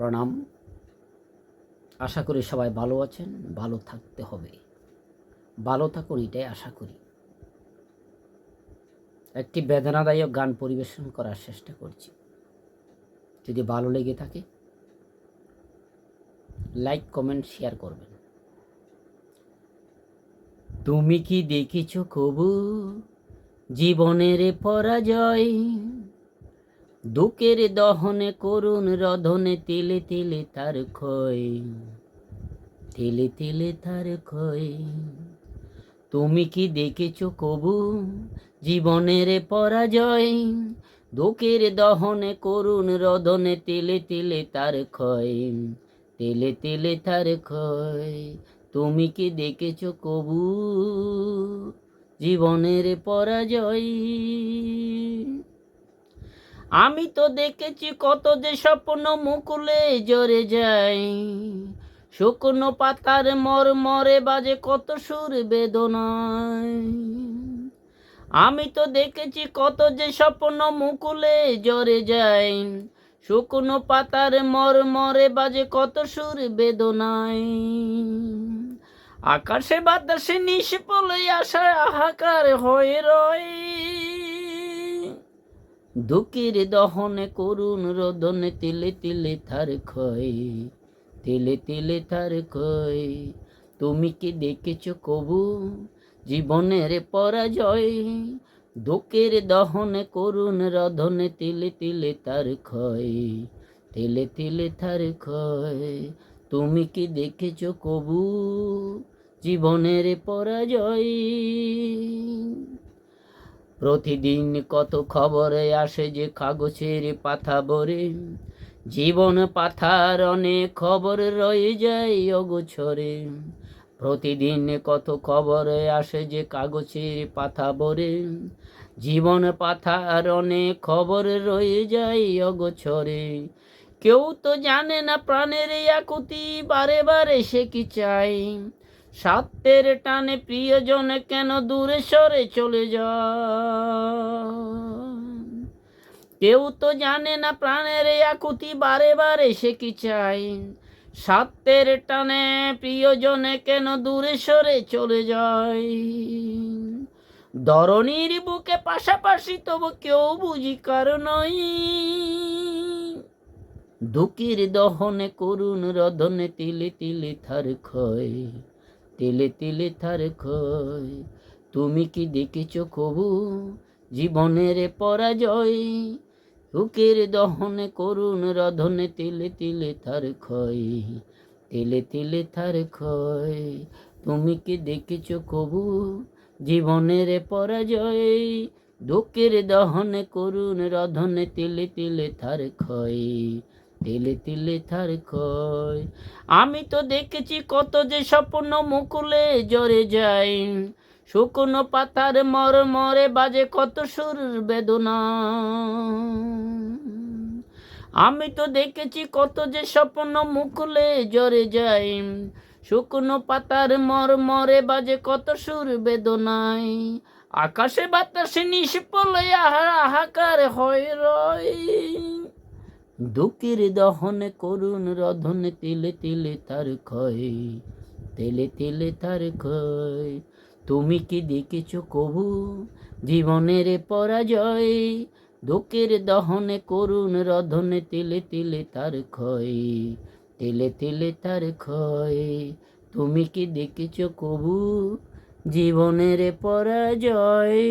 প্রণাম। আশা করি সবাই ভালো আছেন, ভালো থাকতে হবে, ভালো থাকুন এটাই আশা করি। একটি বেদনাদায়ক গান পরিবেশন করার চেষ্টা করছি। যদি ভালো লেগে থাকে লাইক কমেন্ট শেয়ার করবেন। তুমি কি দেখেছ কবু জীবনের পরাজয়, দুঃখের দহনে করুণ রধনে তিলে তিলে তার ক্ষয়, তিলে তিলে তার ক্ষয়। তুমি কি দেখেছ কবু জীবনের পরাজয়, দুঃখের দহনে করুণ রধনে তিলে তিলে তার ক্ষয়, তিলে তিলে তার ক্ষয়। তুমি কি দেখেছ কবু জীবনের পরাজয়? আমি তো দেখেছি কত যে স্বপ্ন মুকুলে ঝরে যায়, শুকনো পাতার মরমরে বাজে কত সুর বেদনায়। আমি তো দেখেছি কত যে স্বপ্ন মুকুলে ঝরে যায়, শুকনো পাতার মরমরে বাজে কত সুর বেদনায়। আকাশে বাতাসে নিষ্ফলে আশা হাহাকার হয়ে রয়, দুঃখের দহনে করুণ রোদনে তিলে তিলে তার ক্ষয়, তিলে তিলে তার ক্ষয়। তুমি কি দেখেছ কবু জীবনের পরাজয়, দুঃখের দহনে করুণ রোদনে তিলে তিলে তার ক্ষয়, তিলে তিলে তার ক্ষয়। তুমি কি দেখেছ কবু জীবনের পরাজয়? প্রতিদিন কত খবরে আসে যে কাগজের পাতা ভরে, জীবন পাতার অনেক খবর রয়ে যায় অগোছরে। প্রতিদিন কত খবরে আসে যে কাগজের পাতা ভরে, জীবন পাতার অনেক খবর রয়ে যায় অগোছরে। কেউ তো জানে না প্রাণের আকুতি বারে বারে সে কি চায়, স্বার্থের টানে প্রিয়জন কেন দূরে সরে চলে যায়। কেউ তো জানে না প্রাণের আকুতি বারে বারে সে কি চায়, স্বার্থের টানে প্রিয়জন কেন দূরে সরে চলে যায়। ধরণীর বুকে পাশাপাশি তবু কেউ বুঝি কারণ দুঃখের দহনে করুণ রধনে তিলে তিলে তার ক্ষয়, তিলে তিলে তার ক্ষয়। তুমি কি দেখেছ কবু জীবনের পরাজয়, দুঃখের দহনে করুণ রধনে তিলে তিলে তার ক্ষয়, তিলে তিলে তার ক্ষয়। তুমি কি দেখেছ কবু জীবনের পরাজয়, দুঃখের দহনে করুণ রধনে তিলে তিলে তার ক্ষয়, তিলে তিলে তার ক্ষয়। আমি তো দেখেছি কত যে স্বপ্ন মুকুলে ঝরে যায়, শুকনো পাতার মরমরে বাজে কত সুর বেদনা। আমি তো দেখেছি কত যে স্বপ্ন মুকুলে ঝরে যায়, শুকনো পাতার মরমরে বাজে কত সুর বেদনায়। আকাশে বাতাসে নিষ্ফলে হাহাকার হয়ে রয়, দুঃখের দহনে করুণ রধনে তিলে তিলে তার ক্ষয়, তিলে তিলে তার ক্ষয়। তুমি কি দেখেছ কবু জীবনের পরাজয়, দুঃখের দহনে করুণ রধনে তিলে তিলে তার ক্ষয়, তিলে তিলে তার ক্ষয়। তুমি কি দেখেছ কবু জীবনের পরাজয়?